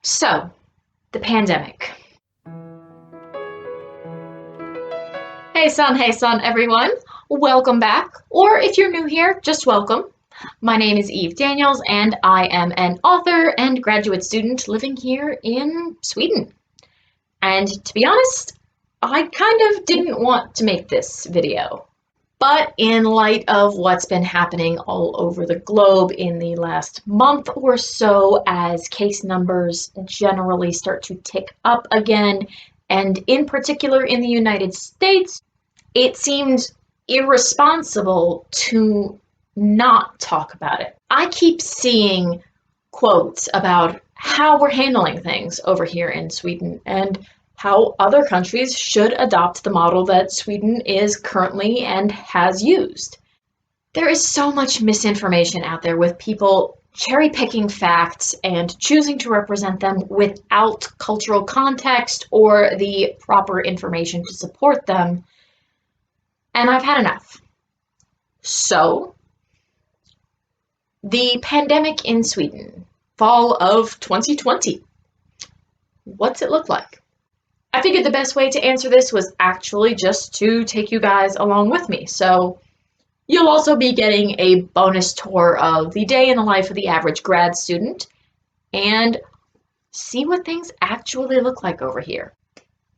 So, the pandemic. Hey son, everyone. Welcome back. Or if you're new here, just welcome. My name is Eve Daniels, and I am an author and graduate student living here in Sweden. And to be honest, I kind of didn't want to make this video. But in light of what's been happening all over the globe in the last month or so, as case numbers generally start to tick up again, and in particular in the United States, it seemed irresponsible to not talk about it. I keep seeing quotes about how we're handling things over here in Sweden and how other countries should adopt the model that Sweden is currently and has used. There is so much misinformation out there with people cherry-picking facts and choosing to represent them without cultural context or the proper information to support them, and I've had enough. So, the pandemic in Sweden, fall of 2020. What's it look like? I figured the best way to answer this was actually just to take you guys along with me. So you'll also be getting a bonus tour of the day in the life of the average grad student and see what things actually look like over here.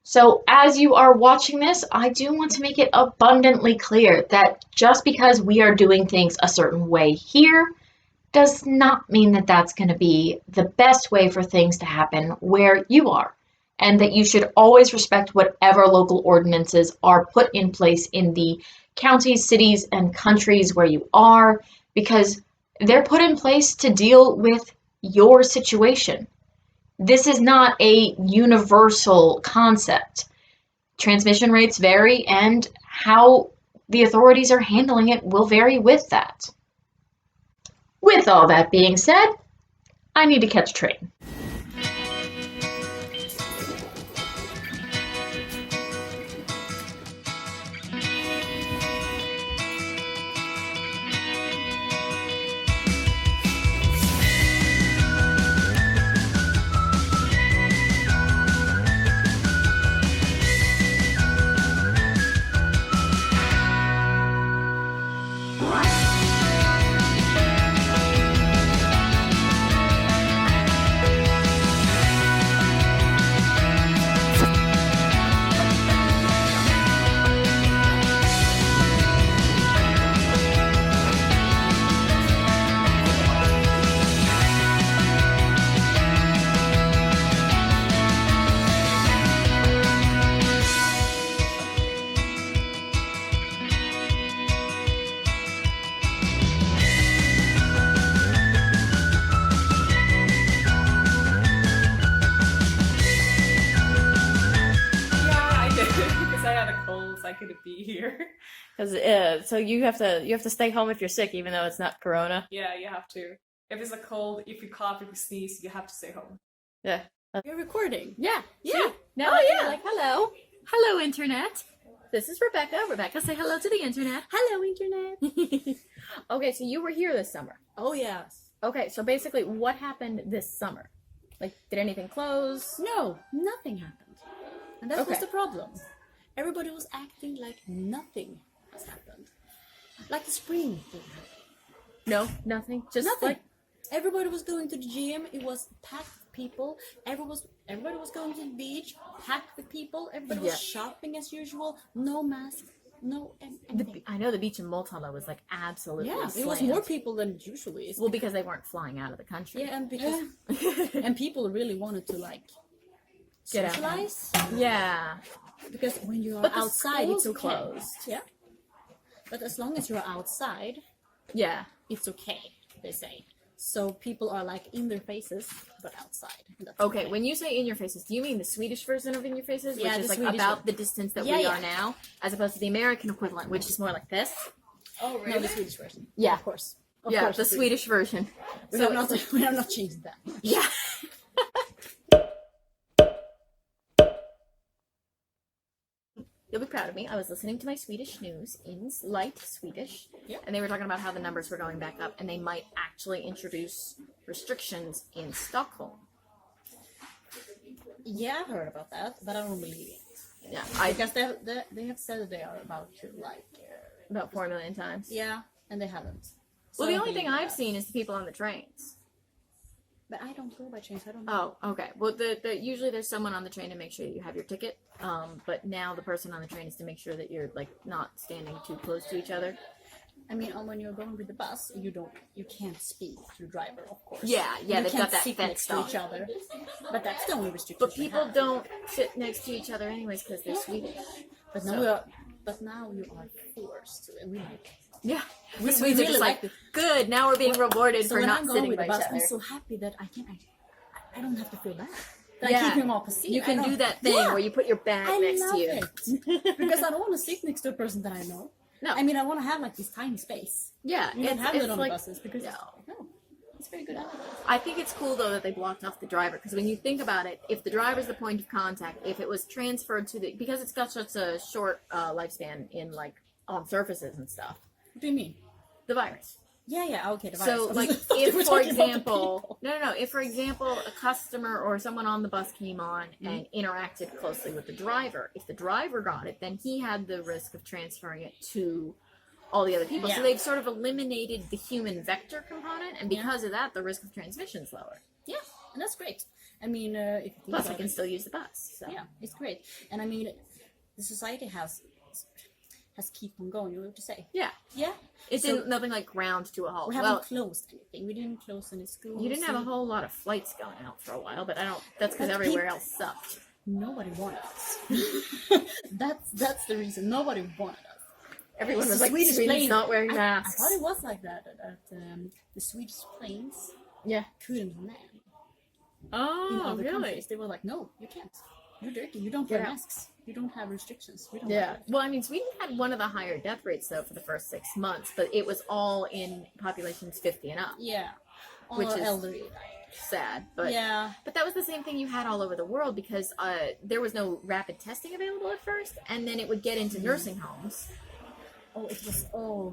So as you are watching this, I do want to make it abundantly clear that just because we are doing things a certain way here does not mean that that's going to be the best way for things to happen where you are, and that you should always respect whatever local ordinances are put in place in the counties, cities, and countries where you are, because they're put in place to deal with your situation. This is not a universal concept. Transmission rates vary, and how the authorities are handling it will vary with that. With all that being said, I need to catch a train. I couldn't be here. Because so you have to stay home if you're sick, even though it's not corona. Yeah, you have to. If it's a cold, if you cough, if you sneeze, you have to stay home. Yeah. You're recording. Yeah. Yeah. See? Now you're like, hello, internet. This is Rebecca. Rebecca, say hello to the internet. Hello, internet. Okay, so you were here this summer. Oh yes. Okay, so basically, what happened this summer? Like, did anything close? No, nothing happened, and that was Okay. the problem. Everybody was acting like nothing has happened, like the spring thing happened. No, nothing. Just Nothing. like Everybody was going to the gym. It was packed with people. Everybody was going to the beach, packed with people. Everybody was shopping as usual. No mask. No anything. I know the beach in Multala was like absolutely Yeah, it was slammed. more people than it usually is. Well, because they weren't flying out of the country. Yeah, and because and people really wanted to like Get out. socialize. Yeah. Because when you are But the outside, it's schools okay. closed. Yeah. But as long as you're outside, Yeah. it's okay, they say. So people are like in their faces, but outside. And that's Okay, when you say in your faces, do you mean the Swedish version of in your faces, Yeah, which the is like Swedish about one. the distance that Yeah, we yeah. are now, as opposed to the American equivalent, which is more like this? Oh, really? No, the Swedish version. Yeah. Of course. Of Yeah, course, the Swedish version. We So have not changed that. yeah. You'll be proud of me. I was listening to my Swedish news in light Swedish, Yeah. and they were talking about how the numbers were going back up, and they might actually introduce restrictions in Stockholm. Yeah, I heard about that, but I don't believe it. Yeah, Because they have said they are about to like. about 4 million times. Yeah, and they haven't. Well, So the I only thing believe I've that. seen is the people on the trains. But I don't go by trains. I don't know. Oh, okay. Well, usually there's someone on the train to make sure that you have your ticket. But now the person on the train is to make sure that you're like not standing too close to each other. I mean, when you're going with the bus, you can't speak to the driver, of course. Yeah, you they've can't got that sit fenced next to each off. other. But that's the only restriction. But people don't sit next to each other anyways because they're Swedish. But now So- now you are forced to, and we like it. Yeah, We the Swedes are really just like like, it. good. Now we're being rewarded So for when not I'm going sitting with by the each bus, other. I'm so happy that I don't have to feel bad. That Yeah. I keep him off a seat. You I can don't- do that thing Yeah, where you put your bag I next love to you. it. Because I don't want to sit next to a person that I know. No. I mean, I want to have like this tiny space. Yeah, You don't have it's it on like, the buses because no. it's very good. I think it's cool though that they blocked off the driver because when you think about it, if the driver's the point of contact, if it was transferred to the because it's got such a short lifespan in like on surfaces and stuff, What do you mean? the virus. Yeah, okay. The So virus. like I thought you if were for talking about the example, people. no, if for example a customer or someone on the bus came on and interacted closely with the driver, if the driver got it, then he had the risk of transferring it to all the other people. Yeah. So they've sort of eliminated the human vector component, and Yeah. because of that, the risk of transmission is lower. Yeah, and that's great. I mean, if you think Plus, I about can it, still use the bus. So. yeah, it's great. And I mean, the society has keep on going. You know what to say? Yeah. Yeah. It So- didn't nothing like ground to a halt. We haven't Well, closed anything. We didn't close any schools. you didn't have a whole lot of flights going out for a while, but I don't. That's because But everywhere people- else sucked. Nobody wanted us. that's the reason. Nobody wanted us. Everyone was The like, Swedish Sweden's plane- not wearing I masks. thought it was like that. The Swedish planes Yeah. couldn't land. Oh, In other really? countries, they were like, "No, you can't. You're dirty. You don't Get wear out." masks. You don't have restrictions. We don't." Yeah. have it." Well, I mean, Sweden had one of the higher death rates though for the first 6 months, but it was all in populations 50 and up. Yeah. All Which our is- elderly. Sad, but Yeah. but that was the same thing you had all over the world because there was no rapid testing available at first, and then it would get into nursing homes. Oh, it was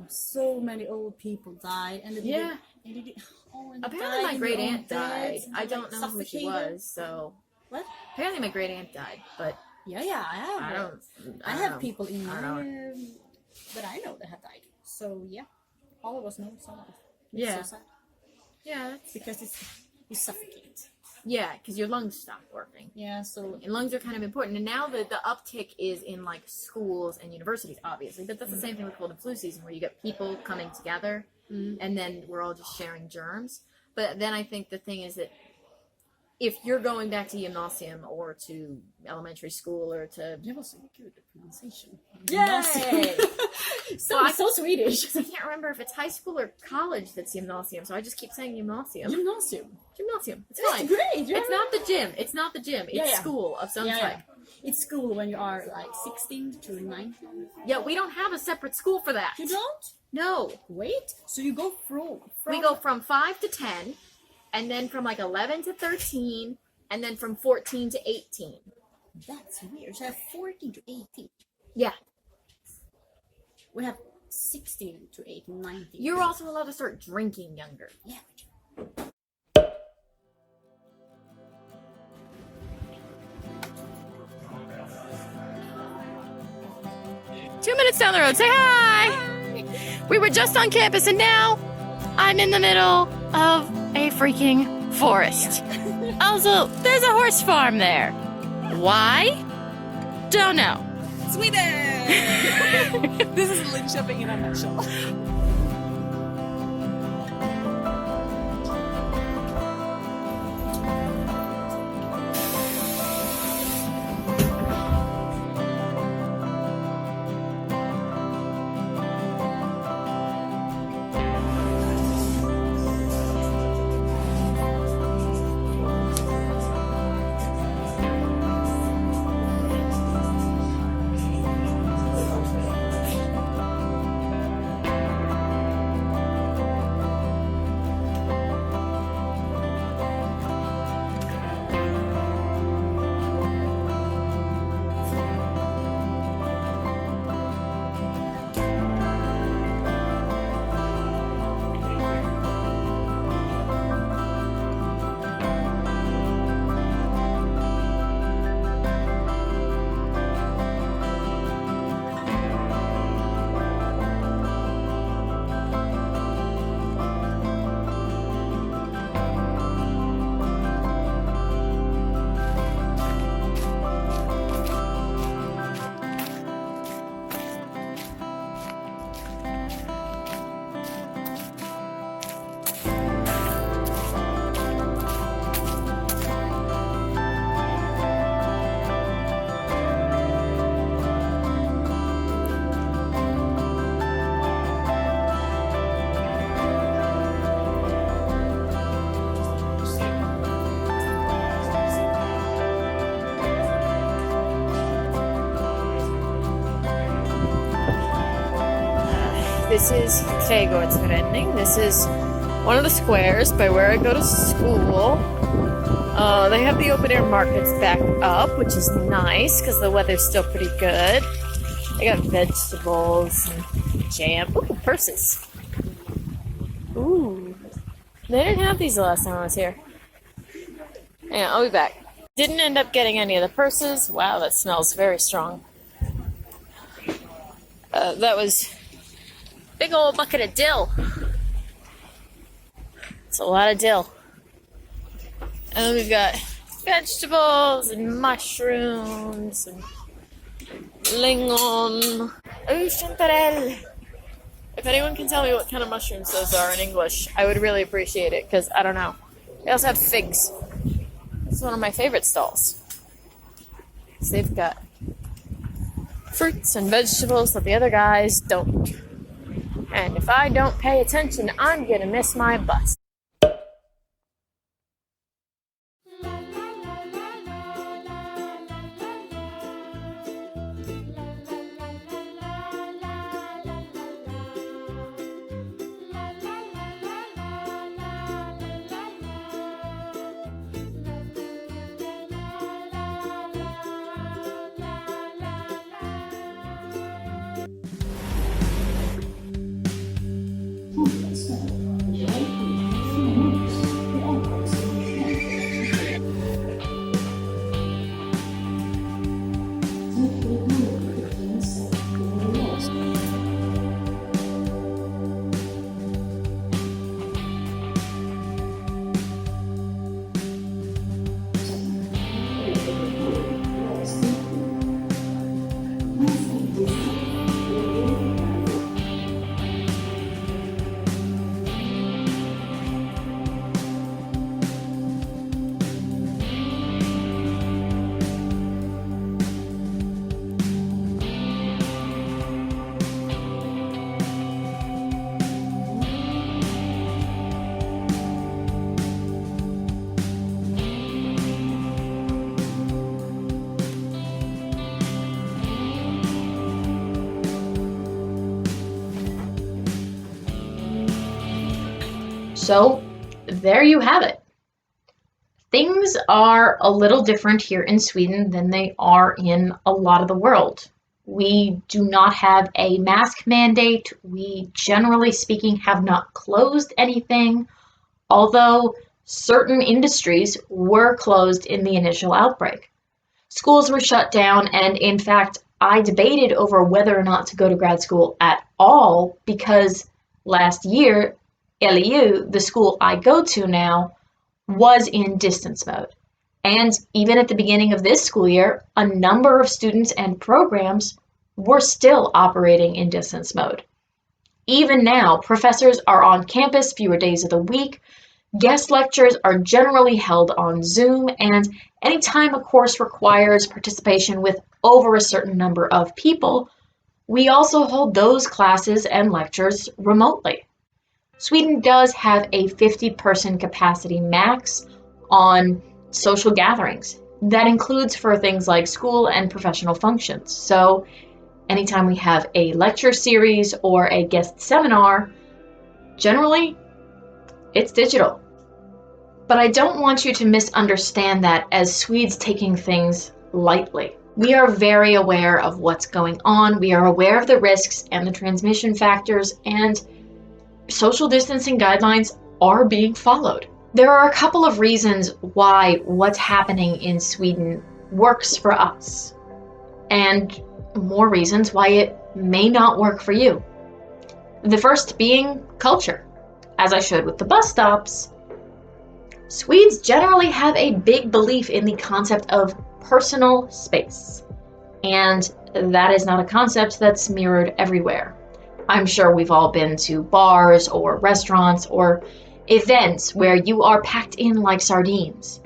so many old people died, and they Yeah. didn't. Oh, and Apparently, died my in their great own aunt died. beds, and I they, don't like, know who she suffocated. was, so What? apparently my great aunt died, but Yeah, I have. I don't. I don't have know. people in I my don't that I know that have died. So yeah, all of us know someone. It's Yeah. so sad Yeah, that's, because you suffocate. yeah, because your lungs stop working. Yeah. So And lungs are kind of important. And now the uptick is in like schools and universities, obviously. But that's the same thing with cold and flu season, where you get people coming together, and then we're all just sharing germs. But then I think the thing is that if you're going back to gymnasium or to elementary school or to that was a good pronunciation. Yay! So Well, I- so Swedish. I can't remember if it's high school or college that's gymnasium, so I just keep saying gymnasium. Gymnasium. Gymnasium. It's That's fine. great. You're It's not the gym. It's not the gym. It's Yeah, yeah. school of some Yeah, type. yeah. It's school when you are like 16 to 19. Yeah, we don't have a separate school for that. You don't? No. Wait. So you go from We go from 5 to 10, and then from like 11 to 13, and then from 14 to 18. That's weird. So I have 14 to 18. Yeah. We have 16 to 18, 19. You're also allowed to start drinking younger. Yeah, we do. 2 minutes down the road, say hi! We were just on campus and now I'm in the middle of a freaking forest. Also, there's a horse farm there. Why? Don't know. Sweden! This is Linkoping in a nutshell. This is Trädgårdsförening. This is one of the squares by where I go to school. They have the open air markets back up, which is nice because the weather's still pretty good. They got vegetables and jam. Ooh, purses. Ooh. They didn't have these the last time I was here. Hang on, I'll be back. Didn't end up getting any of the purses. Wow, that smells very strong. That was big old bucket of dill. It's a lot of dill. And then we've got vegetables and mushrooms and lingon. Oh, chanterelle. If anyone can tell me what kind of mushrooms those are in English, I would really appreciate it, because I don't know. They also have figs. It's one of my favorite stalls. So they've got fruits and vegetables that the other guys don't. And if I don't pay attention, I'm gonna miss my bus. So there you have it. Things are a little different here in Sweden than they are in a lot of the world. We do not have a mask mandate. We, generally speaking, have not closed anything, although certain industries were closed in the initial outbreak. Schools were shut down, and in fact, I debated over whether or not to go to grad school at all, because last year, LEU, the school I go to now, was in distance mode. And even at the beginning of this school year, a number of students and programs were still operating in distance mode. Even now, professors are on campus fewer days of the week, guest lectures are generally held on Zoom, and anytime a course requires participation with over a certain number of people, we also hold those classes and lectures remotely. Sweden does have a 50-person capacity max on social gatherings. That includes for things like school and professional functions. So anytime we have a lecture series or a guest seminar, generally it's digital. But I don't want you to misunderstand that as Swedes taking things lightly. We are very aware of what's going on. We are aware of the risks and the transmission factors, and social distancing guidelines are being followed. There are a couple of reasons why what's happening in Sweden works for us, and more reasons why it may not work for you. The first being culture. As I showed with the bus stops, Swedes generally have a big belief in the concept of personal space, and that is not a concept that's mirrored everywhere. I'm sure we've all been to bars or restaurants or events where you are packed in like sardines.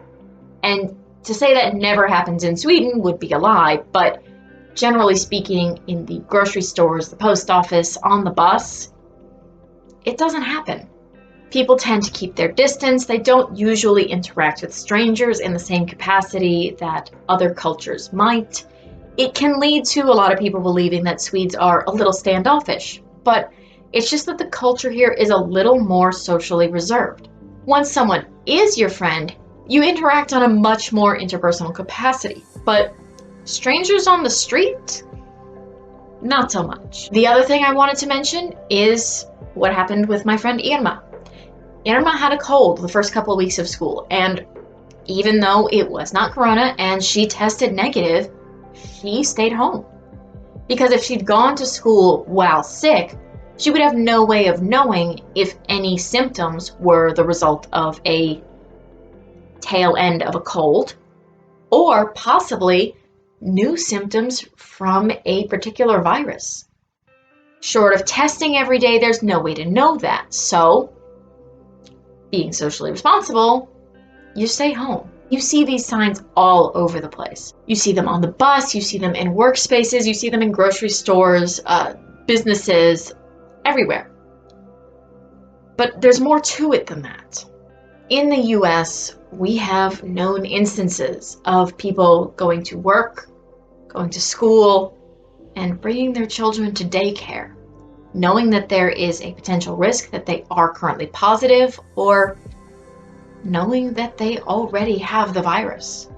And to say that never happens in Sweden would be a lie, but generally speaking, in the grocery stores, the post office, on the bus, it doesn't happen. People tend to keep their distance. They don't usually interact with strangers in the same capacity that other cultures might. It can lead to a lot of people believing that Swedes are a little standoffish, but It's just that the culture here is a little more socially reserved. Once someone is your friend, you interact on a much more interpersonal capacity. But strangers on the street? Not so much. The other thing I wanted to mention is what happened with my friend Irma. Irma had a cold the first couple of weeks of school, and even though it was not corona and she tested negative, she stayed home. Because if she'd gone to school while sick, she would have no way of knowing if any symptoms were the result of a tail end of a cold, or possibly new symptoms from a particular virus. Short of testing every day, there's no way to know that. So, being socially responsible, you stay home. You see these signs all over the place. You see them on the bus, you see them in workspaces, you see them in grocery stores, businesses, everywhere. But there's more to it than that. In the US, we have known instances of people going to work, going to school, and bringing their children to daycare, knowing that there is a potential risk that they are currently positive, or knowing that they already have the virus.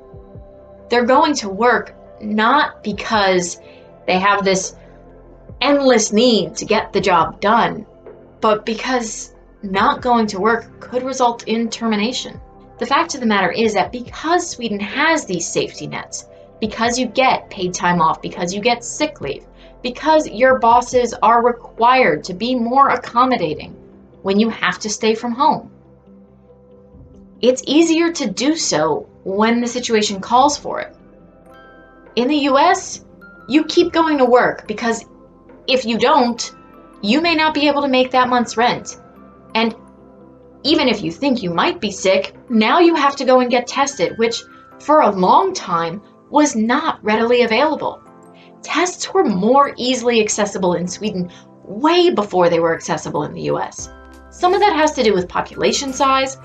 They're going to work not because they have this endless need to get the job done, but because not going to work could result in termination. The fact of the matter is that because Sweden has these safety nets, because you get paid time off, because you get sick leave, because your bosses are required to be more accommodating when you have to stay from home, it's easier to do so when the situation calls for it. In the US, you keep going to work because if you don't, you may not be able to make that month's rent. And even if you think you might be sick, now you have to go and get tested, which for a long time was not readily available. Tests were more easily accessible in Sweden way before they were accessible in the US. Some of that has to do with population size,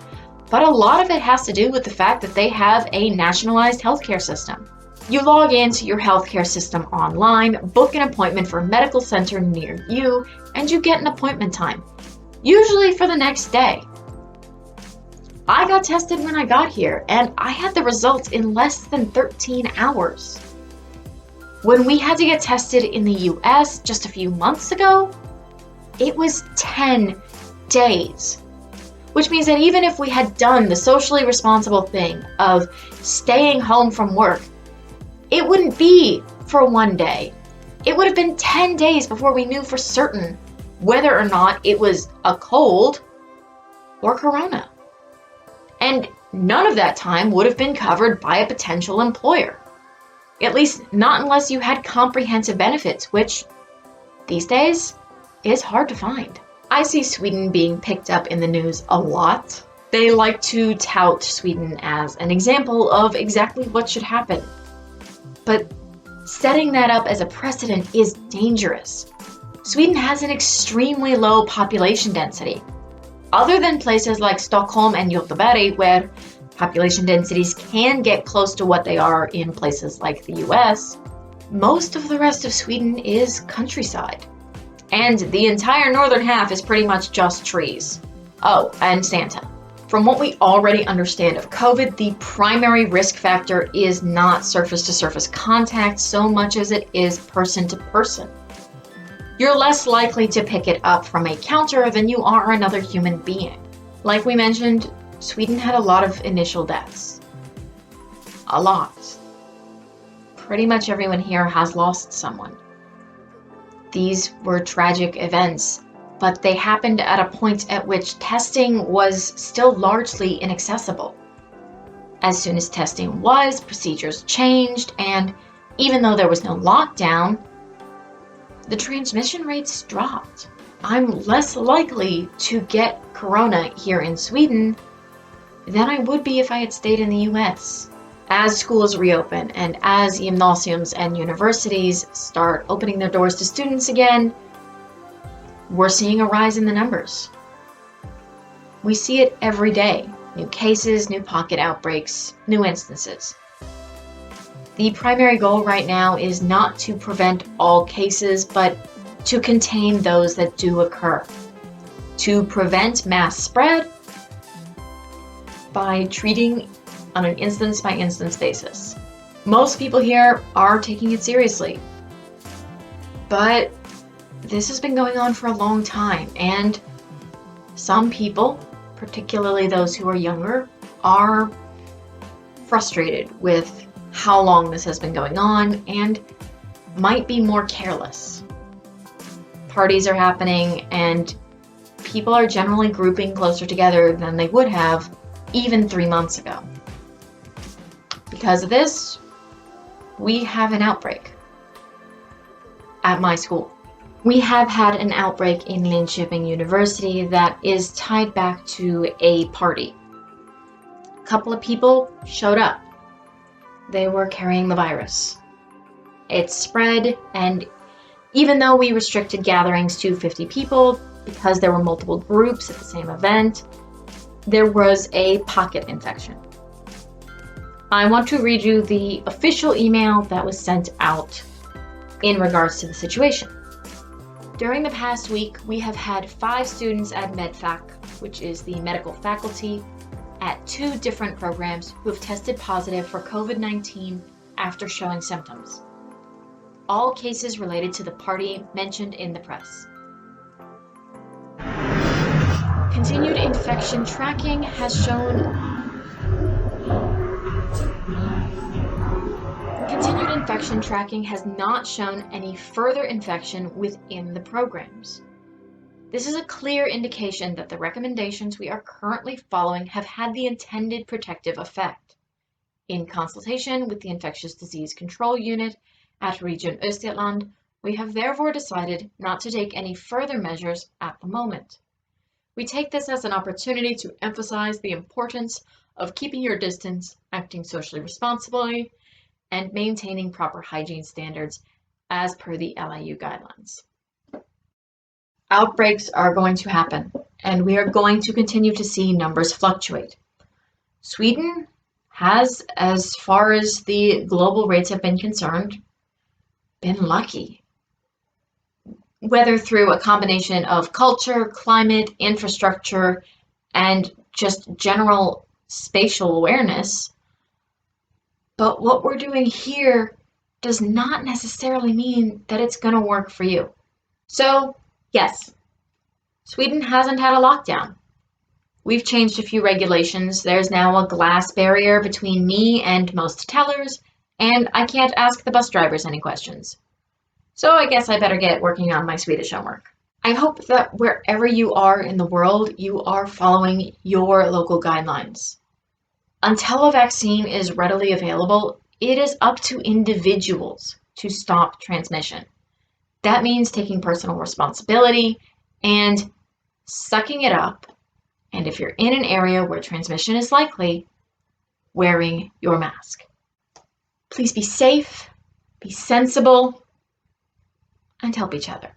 but a lot of it has to do with the fact that they have a nationalized healthcare system. You log into your healthcare system online, book an appointment for a medical center near you, and you get an appointment time, usually for the next day. I got tested when I got here, and I had the results in less than 13 hours. When we had to get tested in the US just a few months ago, it was 10 days. Which means that even if we had done the socially responsible thing of staying home from work, it wouldn't be for one day. It would have been 10 days before we knew for certain whether or not it was a cold or corona. And none of that time would have been covered by a potential employer. At least not unless you had comprehensive benefits, which these days is hard to find. I see Sweden being picked up in the news a lot. They like to tout Sweden as an example of exactly what should happen. But setting that up as a precedent is dangerous. Sweden has an extremely low population density. Other than places like Stockholm and Göteborg, where population densities can get close to what they are in places like the US, most of the rest of Sweden is countryside. And the entire northern half is pretty much just trees. Oh, and Santa. From what we already understand of COVID, the primary risk factor is not surface-to-surface contact so much as it is person-to-person. You're less likely to pick it up from a counter than you are another human being. Like we mentioned, Sweden had a lot of initial deaths. A lot. Pretty much everyone here has lost someone. These were tragic events, but they happened at a point at which testing was still largely inaccessible. As soon as testing was, procedures changed, and even though there was no lockdown, the transmission rates dropped. I'm less likely to get corona here in Sweden than I would be if I had stayed in the US. As schools reopen and as gymnasiums and universities start opening their doors to students again, we're seeing a rise in the numbers. We see it every day. New cases, new pocket outbreaks, new instances. The primary goal right now is not to prevent all cases, but to contain those that do occur, to prevent mass spread by treating on an instance-by-instance basis. Most people here are taking it seriously, but this has been going on for a long time, and some people, particularly those who are younger, are frustrated with how long this has been going on and might be more careless. Parties are happening and people are generally grouping closer together than they would have even 3 months ago. Because of this, we have an outbreak at my school. We have had an outbreak in Linkoping University that is tied back to a party. A couple of people showed up. They were carrying the virus. It spread, and even though we restricted gatherings to 50 people because there were multiple groups at the same event, there was a pocket infection. I want to read you the official email that was sent out in regards to the situation. During the past week, we have had 5 students at MedFac, which is the medical faculty, at 2 different programs who have tested positive for COVID-19 after showing symptoms. All cases related to the party mentioned in the press. Continued infection tracking has not shown any further infection within the programs. This is a clear indication that the recommendations we are currently following have had the intended protective effect. In consultation with the Infectious Disease Control Unit at Region Östergötland, we have therefore decided not to take any further measures at the moment. We take this as an opportunity to emphasize the importance of keeping your distance, acting socially responsibly, and maintaining proper hygiene standards as per the LIU guidelines. Outbreaks are going to happen, and we are going to continue to see numbers fluctuate. Sweden has, as far as the global rates have been concerned, been lucky. Whether through a combination of culture, climate, infrastructure, and just general spatial awareness. But what we're doing here does not necessarily mean that it's going to work for you. So, yes, Sweden hasn't had a lockdown. We've changed a few regulations. There's now a glass barrier between me and most tellers, and I can't ask the bus drivers any questions. So I guess I better get working on my Swedish homework. I hope that wherever you are in the world, you are following your local guidelines. Until a vaccine is readily available, it is up to individuals to stop transmission. That means taking personal responsibility and sucking it up, and if you're in an area where transmission is likely, wearing your mask. Please be safe, be sensible, and help each other.